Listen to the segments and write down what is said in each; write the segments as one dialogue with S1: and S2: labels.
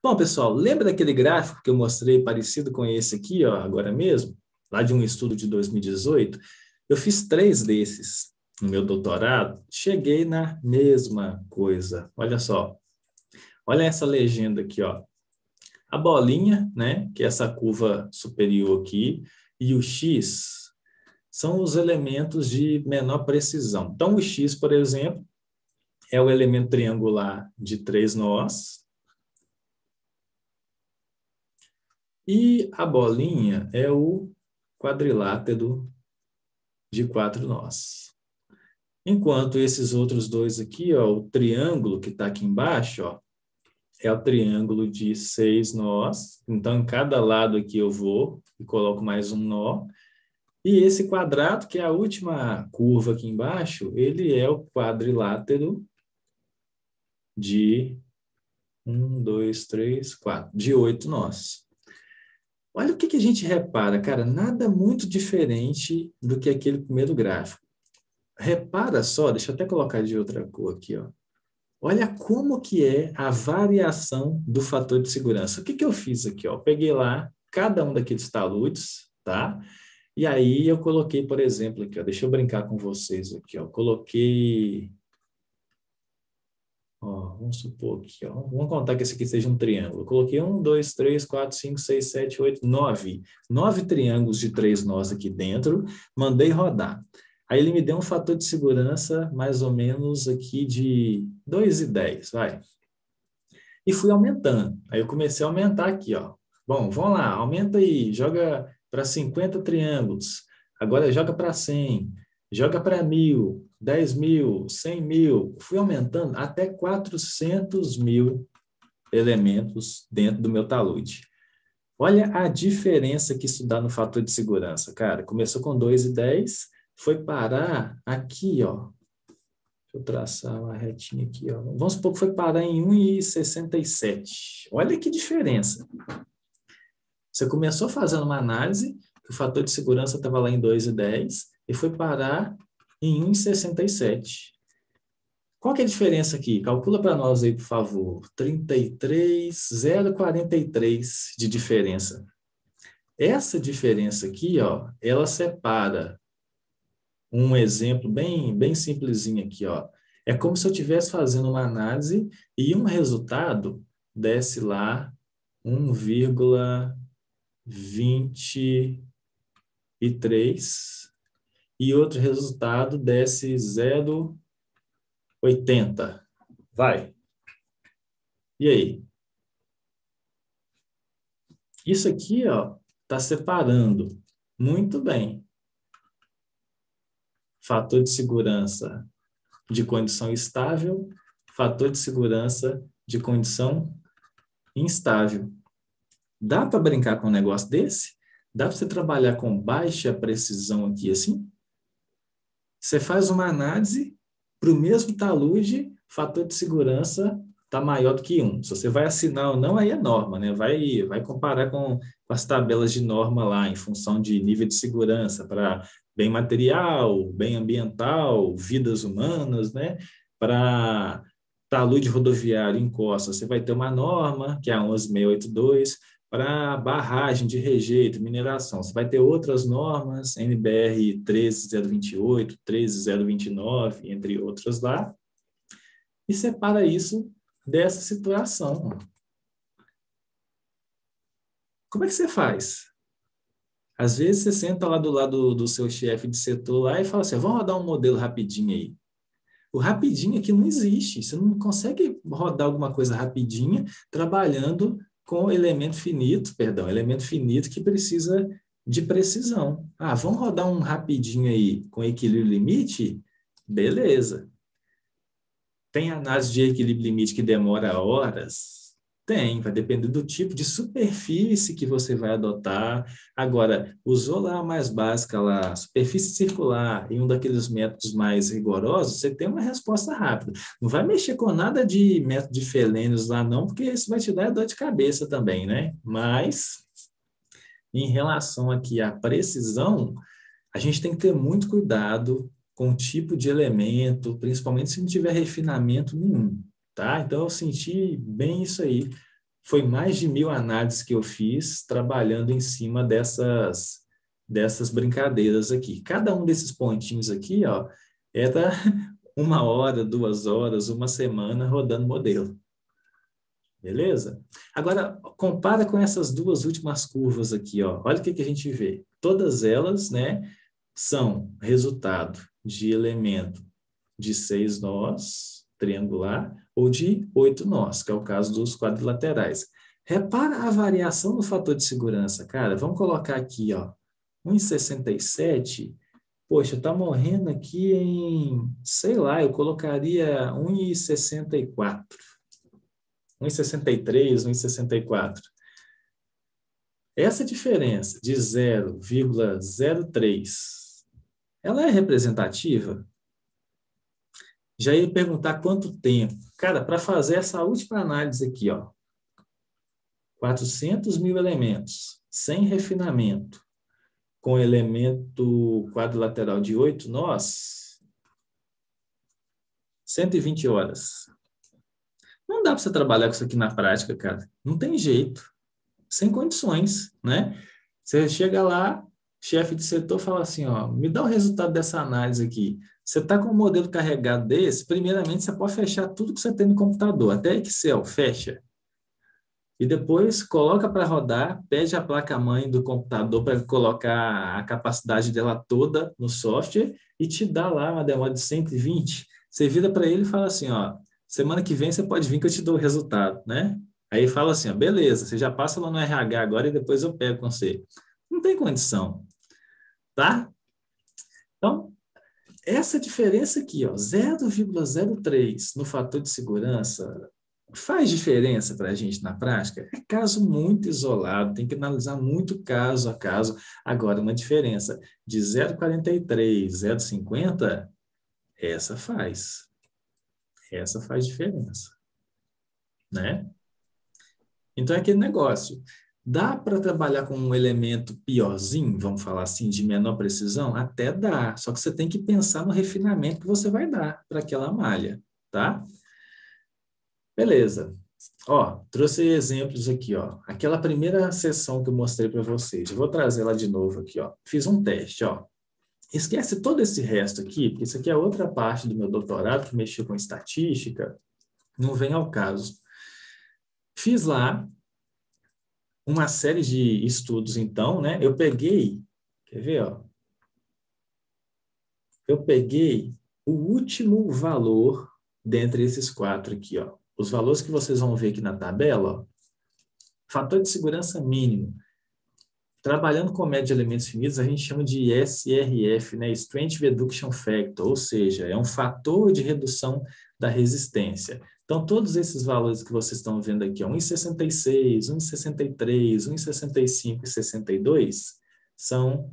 S1: Bom, pessoal, lembra daquele gráfico que eu mostrei parecido com esse aqui, ó, agora mesmo? Lá de um estudo de 2018? Eu fiz 3 desses no meu doutorado, cheguei na mesma coisa. Olha só, olha essa legenda aqui, ó. A bolinha, né, que é essa curva superior aqui, e o X são os elementos de menor precisão. Então, o X, por exemplo, é o elemento triangular de 3 nós, e a bolinha é o quadrilátero de 4 nós. Enquanto esses outros dois aqui, ó, o triângulo que está aqui embaixo, ó, é o triângulo de 6 nós. Então, em cada lado aqui eu vou e coloco mais um nó. E esse quadrado, que é a última curva aqui embaixo, ele é o quadrilátero de 4, de 8 nós. Olha o que a gente repara, cara, nada muito diferente do que aquele primeiro gráfico. Repara só, deixa eu até colocar de outra cor aqui, ó. Olha como que é a variação do fator de segurança. O que eu fiz aqui, ó? Peguei lá cada um daqueles taludes, tá? E aí eu coloquei, por exemplo, aqui, ó, deixa eu brincar com vocês aqui, ó. Coloquei, ó, vamos supor aqui, ó, vamos contar que esse aqui seja um triângulo. Coloquei 9. 9 triângulos de 3 nós aqui dentro, mandei rodar. Aí ele me deu um fator de segurança mais ou menos aqui de 2,10, vai. E fui aumentando. Aí eu comecei a aumentar aqui, ó. Bom, vamos lá, aumenta aí, joga para 50 triângulos. Agora joga para 100, joga para 1.000, 10.000, 100.000. Fui aumentando até 400.000 elementos dentro do meu talude. Olha a diferença que isso dá no fator de segurança, cara. Começou com 2,10, foi parar aqui, ó. Deixa eu traçar uma retinha aqui, ó. Vamos supor que foi parar em 1,67. Olha que diferença. Você começou fazendo uma análise, que o fator de segurança estava lá em 2,10 e foi parar em 1,67. Qual que é a diferença aqui? Calcula para nós aí, por favor. 33,043 de diferença. Essa diferença aqui, ó, ela separa um exemplo bem simplesinho aqui, ó. É como se eu estivesse fazendo uma análise e um resultado desse lá 1,23 e outro resultado desse 0,80. Vai. E aí? Isso aqui, ó, está separando muito bem. Fator de segurança de condição estável, fator de segurança de condição instável. Dá para brincar com um negócio desse? Dá para você trabalhar com baixa precisão aqui assim? Você faz uma análise para o mesmo talude, fator de segurança está maior do que 1. Se você vai assinar ou não, aí é norma, né? Vai comparar com as tabelas de norma lá, em função de nível de segurança para bem material, bem ambiental, vidas humanas, né? Para talude rodoviário em costa, você vai ter uma norma, que é a 11682, para barragem de rejeito, mineração. Você vai ter outras normas, NBR 13028, 13029, entre outras lá, e separa isso dessa situação. Como é que você faz? Às vezes você senta lá do lado do seu chefe de setor lá e fala assim, vamos rodar um modelo rapidinho aí. O rapidinho aqui não existe. Você não consegue rodar alguma coisa rapidinha trabalhando com elemento finito que precisa de precisão. Ah, vamos rodar um rapidinho aí com equilíbrio limite? Beleza. Tem análise de equilíbrio limite que demora horas? Tem, vai depender do tipo de superfície que você vai adotar. Agora, usou lá a mais básica, lá, superfície circular, e um daqueles métodos mais rigorosos, você tem uma resposta rápida. Não vai mexer com nada de método de Felênios lá, não, porque isso vai te dar dor de cabeça também, né? Mas, em relação aqui à precisão, a gente tem que ter muito cuidado com o tipo de elemento, principalmente se não tiver refinamento nenhum, tá? Então, eu senti bem isso aí Foi mais de 1.000 análises que eu fiz trabalhando em cima dessas brincadeiras aqui. Cada um desses pontinhos aqui, ó, era 1 hora, 2 horas, uma semana rodando modelo. Beleza? Agora, compara com essas duas últimas curvas aqui, ó. Olha o que a gente vê. Todas elas, né, são resultado de elemento de 6 nós, triangular, ou de 8 nós, que é o caso dos quadrilaterais. Repara a variação no fator de segurança, cara. Vamos colocar aqui, ó, 1,67. Poxa, tá morrendo aqui em, sei lá, eu colocaria 1,64. 1,63, 1,64. Essa diferença de 0,03, ela é representativa? Já ia perguntar quanto tempo. Cara, para fazer essa última análise aqui, ó, 400.000 elementos, sem refinamento, com elemento quadrilateral de 8 nós, 120 horas. Não dá para você trabalhar com isso aqui na prática, cara. Não tem jeito. Sem condições, né? Você chega lá, chefe de setor fala assim, ó, me dá o resultado dessa análise aqui. Você está com um modelo carregado desse, primeiramente você pode fechar tudo que você tem no computador, até Excel, fecha. E depois coloca para rodar, pede a placa-mãe do computador para colocar a capacidade dela toda no software e te dá lá uma demora de 120. Você vira para ele e fala assim, ó, semana que vem você pode vir que eu te dou o resultado, né? Aí fala assim, ó, beleza, você já passa lá no RH agora e depois eu pego com você. Não tem condição, tá? Então, essa diferença aqui, ó, 0,03 no fator de segurança, faz diferença para a gente na prática? É caso muito isolado, tem que analisar muito caso a caso. Agora, uma diferença de 0,43, 0,50, essa faz. Essa faz diferença, né? Então, é aquele negócio. Dá para trabalhar com um elemento piorzinho, vamos falar assim, de menor precisão? Até dá, só que você tem que pensar no refinamento que você vai dar para aquela malha, tá? Beleza. Ó, trouxe exemplos aqui, ó. Aquela primeira sessão que eu mostrei para vocês. Eu vou trazer ela de novo aqui, ó. Fiz um teste, ó. Esquece todo esse resto aqui, porque isso aqui é outra parte do meu doutorado que mexeu com estatística. Não vem ao caso. Fiz lá uma série de estudos, então, né? Eu peguei, quer ver, ó? Eu peguei o último valor dentre esses 4 aqui, ó. Os valores que vocês vão ver aqui na tabela, ó. Fator de segurança mínimo. Trabalhando com média de elementos finitos, a gente chama de SRF, né? Strength Reduction Factor, ou seja, é um fator de redução da resistência. Então, todos esses valores que vocês estão vendo aqui, ó, 1,66, 1,63, 1,65 e 62, são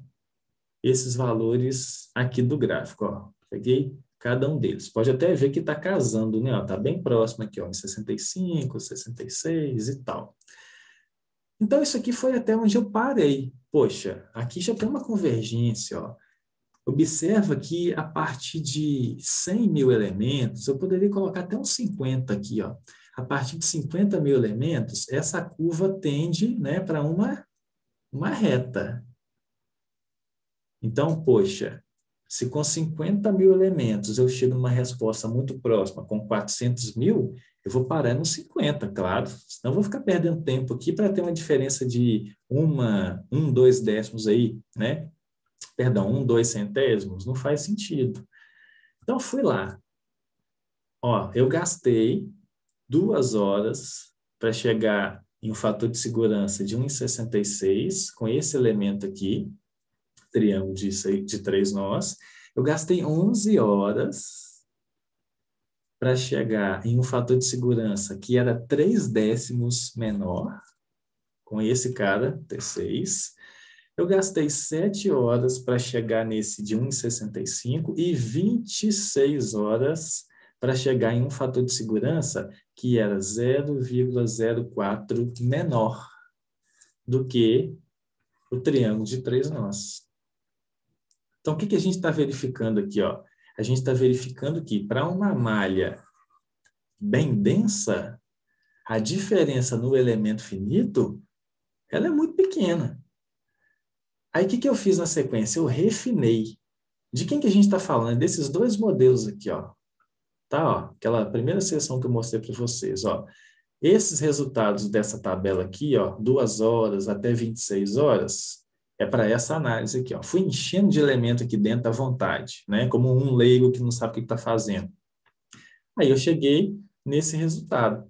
S1: esses valores aqui do gráfico, ó. Peguei cada um deles. Pode até ver que está casando, né? Está bem próximo aqui, ó, 1,65, 66 e tal. Então, isso aqui foi até onde eu parei. Poxa, aqui já tem uma convergência, ó. Observa que a partir de 100.000 elementos, eu poderia colocar até uns 50 aqui, ó. A partir de 50.000 elementos, essa curva tende, né, para uma reta. Então, poxa, se com 50.000 elementos eu chego numa resposta muito próxima com 400.000, eu vou parar nos 50, claro. Senão eu vou ficar perdendo tempo aqui para ter uma diferença de 2 décimos aí, né? Perdão, 2 centésimos, não faz sentido. Então, fui lá. Ó, eu gastei 2 horas para chegar em um fator de segurança de 1,66 com esse elemento aqui, triângulo de 3 nós. Eu gastei 11 horas para chegar em um fator de segurança que era 3 décimos menor, com esse cara, T6. Eu gastei 7 horas para chegar nesse de 1,65 e 26 horas para chegar em um fator de segurança que era 0,04 menor do que o triângulo de 3 nós. Então, o que a gente está verificando aqui, ó? A gente está verificando que para uma malha bem densa, a diferença no elemento finito, ela é muito pequena. Aí, o que eu fiz na sequência? Eu refinei. De quem que a gente está falando? É desses dois modelos aqui, ó. Tá, ó, aquela primeira seção que eu mostrei para vocês, ó. Esses resultados dessa tabela aqui, ó, 2 horas até 26 horas, é para essa análise aqui, ó. Fui enchendo de elemento aqui dentro à vontade, né? Como um leigo que não sabe o que está fazendo. Aí eu cheguei nesse resultado,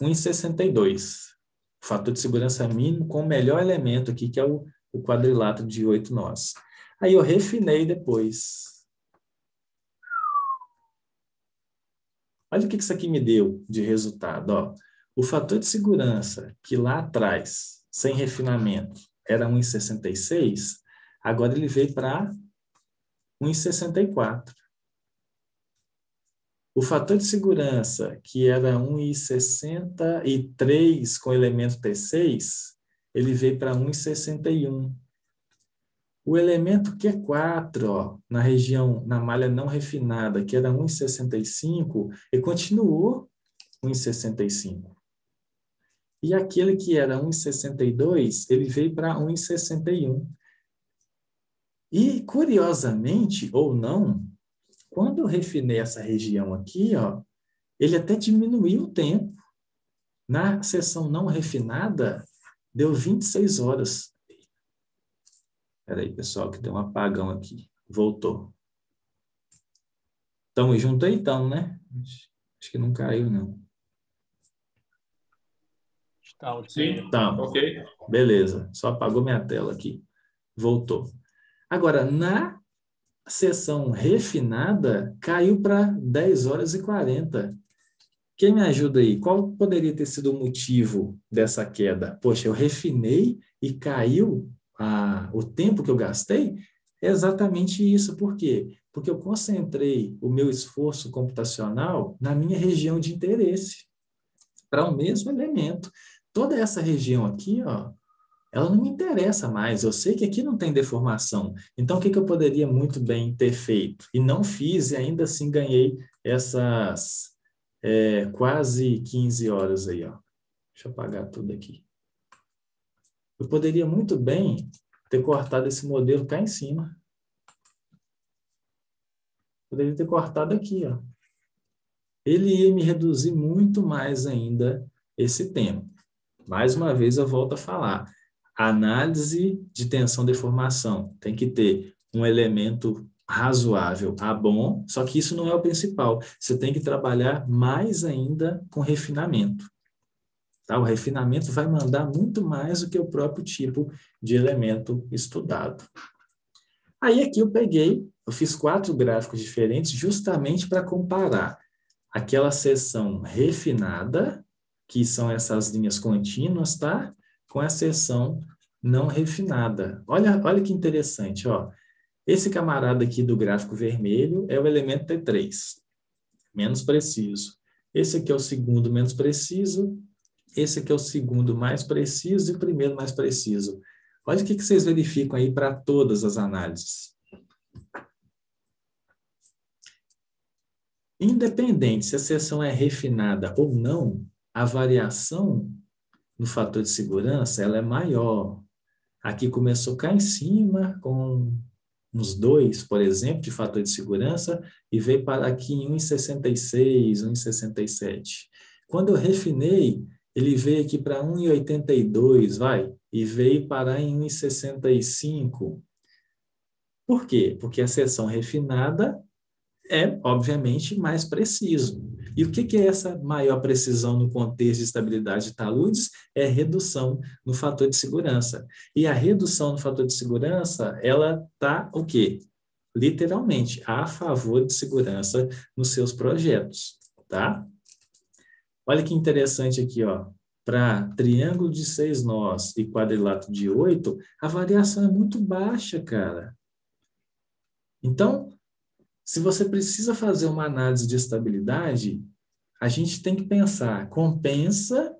S1: 1,62. Fator de segurança mínimo com o melhor elemento aqui, que é o quadrilátero de 8 nós. Aí eu refinei depois. Olha o que isso aqui me deu de resultado, ó. O fator de segurança, que lá atrás, sem refinamento, era 1,66, agora ele veio para 1,64. O fator de segurança, que era 1,63 com elemento T6, ele veio para 1,61. O elemento Q4, ó, na região, na malha não refinada, que era 1,65, ele continuou 1,65. E aquele que era 1,62, ele veio para 1,61. E, curiosamente, ou não, quando eu refinei essa região aqui, ó, ele até diminuiu o tempo. Na seção não refinada, deu 26 horas. Espera aí, pessoal, que deu um apagão aqui. Voltou. Estamos juntos aí, então, né? Acho que não caiu, não.
S2: Sim,
S1: tá.
S2: ok.
S1: Beleza, só apagou minha tela aqui. Voltou. Agora, na seção refinada, caiu para 10 horas e 40. Quem me ajuda aí? Qual poderia ter sido o motivo dessa queda? Poxa, eu refinei e caiu o tempo que eu gastei? É exatamente isso. Por quê? Porque eu concentrei o meu esforço computacional na minha região de interesse, para o mesmo elemento. Toda essa região aqui, ó, ela não me interessa mais. Eu sei que aqui não tem deformação. Então, o que eu poderia muito bem ter feito? E não fiz, e ainda assim ganhei essas quase 15 horas aí, ó. Deixa eu apagar tudo aqui. Eu poderia muito bem ter cortado esse modelo cá em cima. Poderia ter cortado aqui, ó. Ele ia me reduzir muito mais ainda esse tempo. Mais uma vez eu volto a falar. Análise de tensão-deformação. Tem que ter um elemento razoável a bom, só que isso não é o principal. Você tem que trabalhar mais ainda com refinamento. Tá? O refinamento vai mandar muito mais do que o próprio tipo de elemento estudado. Aí aqui eu fiz 4 gráficos diferentes justamente para comparar aquela seção refinada, que são essas linhas contínuas, tá? Com a seção não refinada. Olha que interessante, ó. Esse camarada aqui do gráfico vermelho é o elemento T3, menos preciso. Esse aqui é o segundo menos preciso, esse aqui é o segundo mais preciso e o primeiro mais preciso. Olha o que vocês verificam aí para todas as análises. Independente se a seção é refinada ou não, a variação no fator de segurança ela é maior. Aqui começou cá em cima com uns 2, por exemplo, de fator de segurança e veio para aqui em 1,66, 1,67. Quando eu refinei, ele veio aqui para 1,82, vai, e veio parar em 1,65. Por quê? Porque a seção refinada é, obviamente, mais preciso. E o que é essa maior precisão no contexto de estabilidade de taludes? É redução no fator de segurança. E a redução no fator de segurança, ela está o quê? Literalmente, a favor de segurança nos seus projetos, tá? Olha que interessante aqui, ó. Para triângulo de 6 nós e quadrilátero de 8, a variação é muito baixa, cara. Então, se você precisa fazer uma análise de estabilidade, a gente tem que pensar, compensa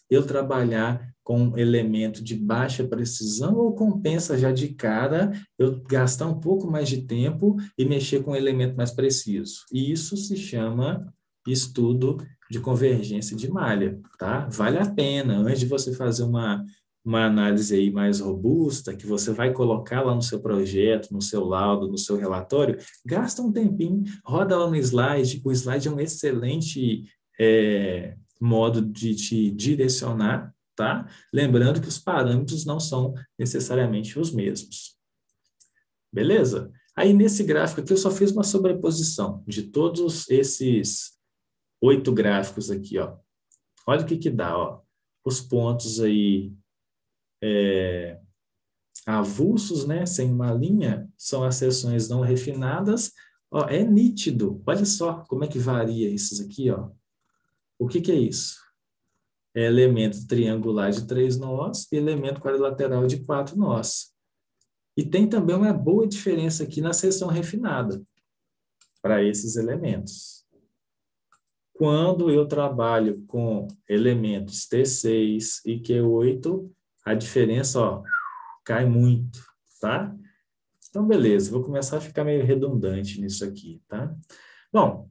S1: eu trabalhar com um elemento de baixa precisão ou compensa já de cara eu gastar um pouco mais de tempo e mexer com um elemento mais preciso? E isso se chama estudo de convergência de malha, tá? Vale a pena, antes de você fazer uma análise aí mais robusta, que você vai colocar lá no seu projeto, no seu laudo, no seu relatório, gasta um tempinho, roda lá no slide. O slide é um excelente modo de te direcionar, tá? Lembrando que os parâmetros não são necessariamente os mesmos. Beleza? Aí, nesse gráfico aqui, eu só fiz uma sobreposição de todos esses 8 gráficos aqui, ó. Olha o que que dá, ó. Os pontos aí avulsos, né, sem uma linha, são as seções não refinadas. Ó, é nítido. Olha só como é que varia isso aqui, ó. O que que é isso? É elemento triangular de 3 nós e elemento quadrilateral de 4 nós. E tem também uma boa diferença aqui na seção refinada para esses elementos. Quando eu trabalho com elementos T6 e Q8, a diferença, ó, cai muito, tá? Então, beleza, vou começar a ficar meio redundante nisso aqui, tá? Bom,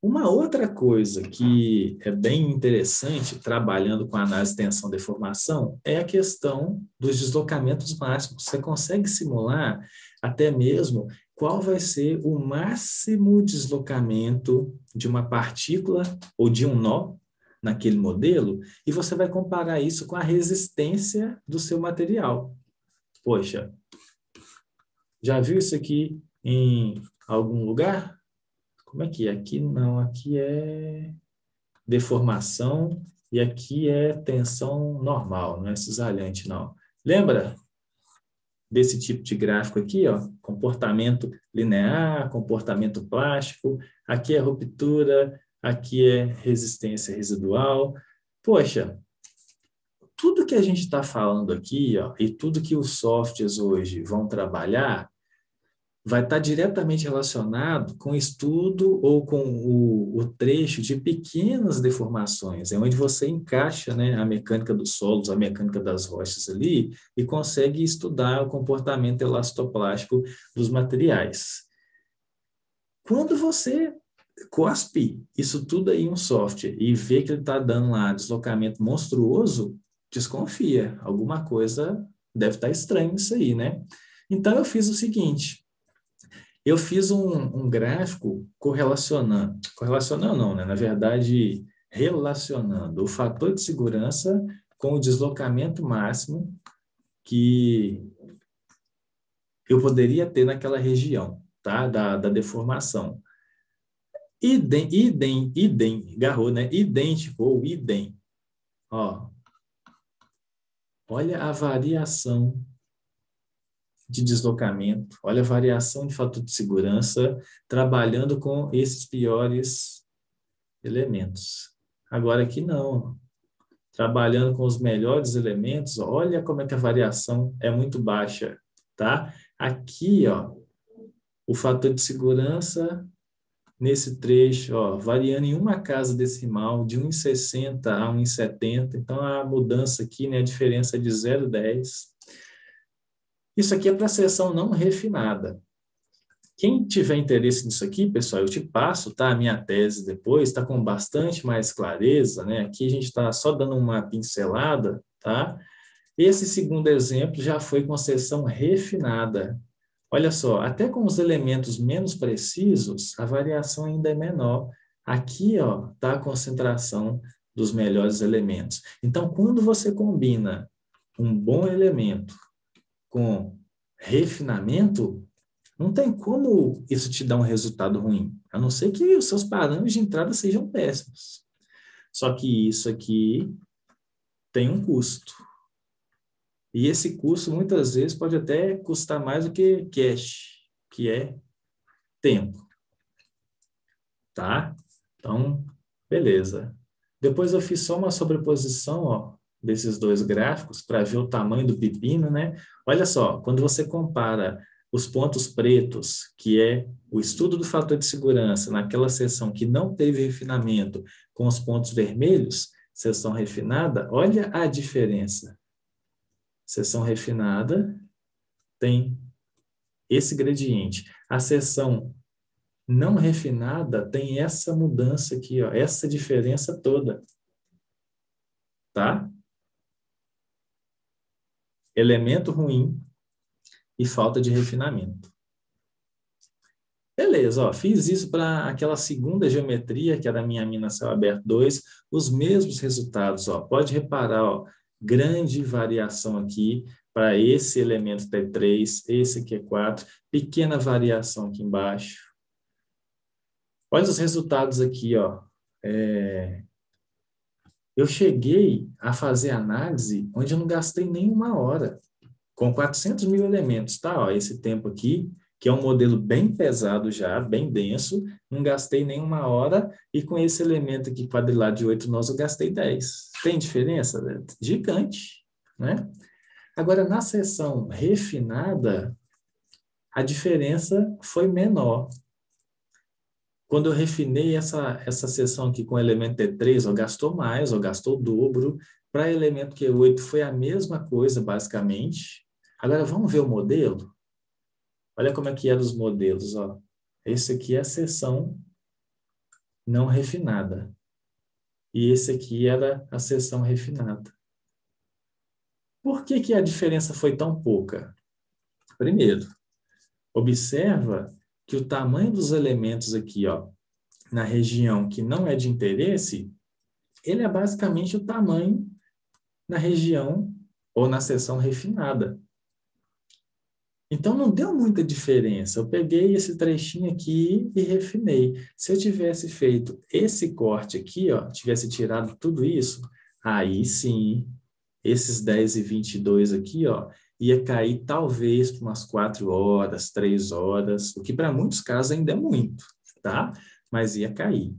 S1: uma outra coisa que é bem interessante trabalhando com análise de tensão e deformação é a questão dos deslocamentos máximos. Você consegue simular até mesmo qual vai ser o máximo deslocamento de uma partícula ou de um nó naquele modelo, e você vai comparar isso com a resistência do seu material. Poxa, já viu isso aqui em algum lugar? Como é que é? Aqui não, aqui é deformação e aqui é tensão normal, não é cisalhante, não. Lembra desse tipo de gráfico aqui, ó? Comportamento linear, comportamento plástico, aqui é ruptura, aqui é resistência residual. Poxa, tudo que a gente está falando aqui, ó, e tudo que os softwares hoje vão trabalhar, vai estar diretamente relacionado com o estudo ou com o trecho de pequenas deformações, é onde você encaixa, né, a mecânica dos solos, a mecânica das rochas ali, e consegue estudar o comportamento elastoplástico dos materiais. Quando você cospe isso tudo aí em um software e vê que ele está dando lá deslocamento monstruoso, desconfia, alguma coisa deve estar estranha nisso aí, né? Então eu fiz o seguinte: eu fiz um gráfico correlacionando não, né? Na verdade, relacionando o fator de segurança com o deslocamento máximo que eu poderia ter naquela região, tá? Da deformação. Garrou, né? Idêntico ou idem. Ó, olha a variação de deslocamento, olha a variação de fator de segurança trabalhando com esses piores elementos. Agora aqui não, trabalhando com os melhores elementos, olha como é que a variação é muito baixa, tá? Aqui, ó, o fator de segurança nesse trecho, ó, variando em uma casa decimal de 1,60 a 1,70, então a mudança aqui, né, a diferença é de 0,10. Isso aqui é para a seção não refinada. Quem tiver interesse nisso aqui, pessoal, eu te passo, tá? A minha tese depois, está com bastante mais clareza, né? Aqui a gente está só dando uma pincelada, tá? Esse segundo exemplo já foi com seção refinada. Olha só, até com os elementos menos precisos, a variação ainda é menor. Aqui, ó, está a concentração dos melhores elementos. Então, quando você combina um bom elemento com refinamento, não tem como isso te dar um resultado ruim, a não ser que os seus parâmetros de entrada sejam péssimos. Só que isso aqui tem um custo. E esse custo, muitas vezes, pode até custar mais do que cash, que é tempo. Tá? Então, beleza. Depois eu fiz só uma sobreposição, ó, desses dois gráficos para ver o tamanho do pepino, né? Olha só, quando você compara os pontos pretos, que é o estudo do fator de segurança, naquela seção que não teve refinamento, com os pontos vermelhos, seção refinada, olha a diferença. Seção refinada tem esse gradiente. A seção não refinada tem essa mudança aqui, ó, essa diferença toda, tá? Elemento ruim e falta de refinamento. Beleza, ó, fiz isso para aquela segunda geometria, que era a minha mina céu aberto 2, os mesmos resultados, ó. Pode reparar, ó, grande variação aqui para esse elemento T3, esse aqui é 4, pequena variação aqui embaixo. Olha os resultados aqui, ó. Eu cheguei a fazer análise onde eu não gastei nem uma hora, com 400 mil elementos, tá? Ó, esse tempo aqui, que é um modelo bem pesado já, bem denso, não gastei nem uma hora, e com esse elemento aqui, quadrilátero de 8 nós, eu gastei 10. Tem diferença? Gigante, né? Agora, na seção refinada, a diferença foi menor. Quando eu refinei essa seção aqui com o elemento T3, ó, gastou mais, ó, gastou o dobro. Para elemento Q8 foi a mesma coisa, basicamente. Agora, vamos ver o modelo? Olha como é que eram os modelos. Ó. Esse aqui é a seção não refinada. E esse aqui era a seção refinada. Por que que a diferença foi tão pouca? Primeiro, observa que o tamanho dos elementos aqui, ó, na região que não é de interesse, ele é basicamente o tamanho na região ou na seção refinada. Então, não deu muita diferença. Eu peguei esse trechinho aqui e refinei. Se eu tivesse feito esse corte aqui, ó, tivesse tirado tudo isso, aí sim, esses 10 e 22 aqui, ó, ia cair talvez para umas 4 horas, 3 horas, o que para muitos casos ainda é muito, tá? Mas ia cair.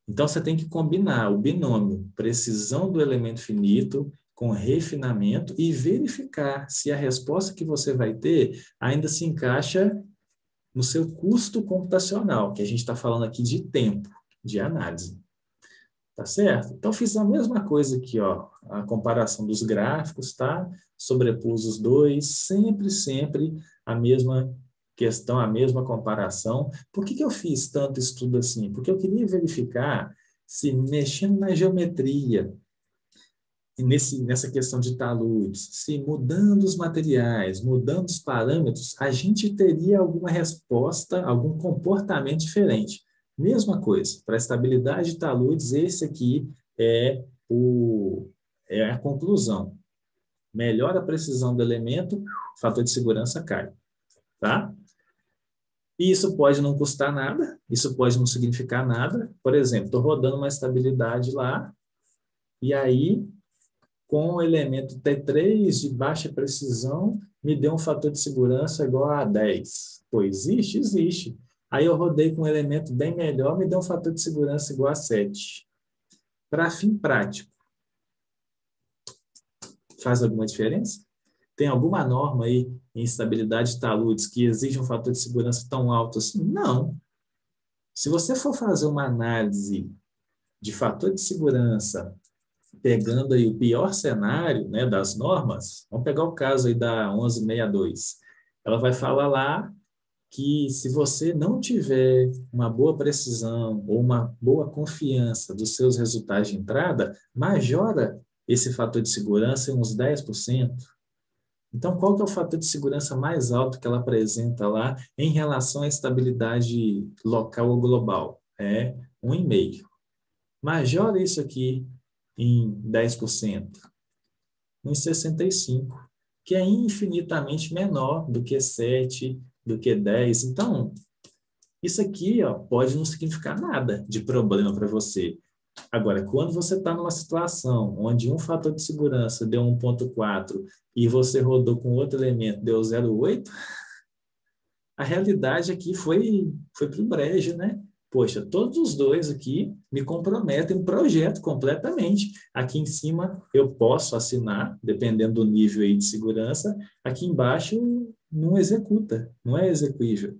S1: Então, você tem que combinar o binômio precisão do elemento finito com refinamento e verificar se a resposta que você vai ter ainda se encaixa no seu custo computacional, que a gente está falando aqui de tempo de análise. Tá certo? Então, fiz a mesma coisa aqui, ó, a comparação dos gráficos, tá? Sobrepus os dois, sempre a mesma questão, a mesma comparação. Por que que eu fiz tanto estudo assim? Porque eu queria verificar se mexendo na geometria, nessa questão de taludes, se mudando os materiais, mudando os parâmetros, a gente teria alguma resposta, algum comportamento diferente. Mesma coisa, para a estabilidade de taludes, esse aqui é a conclusão. Melhora a precisão do elemento, o fator de segurança cai. Tá? E isso pode não custar nada, isso pode não significar nada. Por exemplo, estou rodando uma estabilidade lá, e aí com o elemento T3 de baixa precisão, me deu um fator de segurança igual a 10. Pô, existe? Existe. Aí eu rodei com um elemento bem melhor, me deu um fator de segurança igual a 7. Para fim prático, faz alguma diferença? Tem alguma norma aí em estabilidade de taludes que exige um fator de segurança tão alto assim? Não. Se você for fazer uma análise de fator de segurança pegando aí o pior cenário, né, das normas, vamos pegar o caso aí da 1162. Ela vai falar lá que se você não tiver uma boa precisão ou uma boa confiança dos seus resultados de entrada, majora esse fator de segurança em uns 10%. Então, qual que é o fator de segurança mais alto que ela apresenta lá em relação à estabilidade local ou global? É 1,5. Majora isso aqui em 10%, em 65, que é infinitamente menor do que 7, do que 10. Então, isso aqui, ó, pode não significar nada de problema para você. Agora, quando você está numa situação onde um fator de segurança deu 1,4 e você rodou com outro elemento, deu 0,8, a realidade aqui foi para o brejo, né? Poxa, todos os dois aqui me comprometem o projeto completamente. Aqui em cima eu posso assinar, dependendo do nível aí de segurança. Aqui embaixo não executa, não é execuível.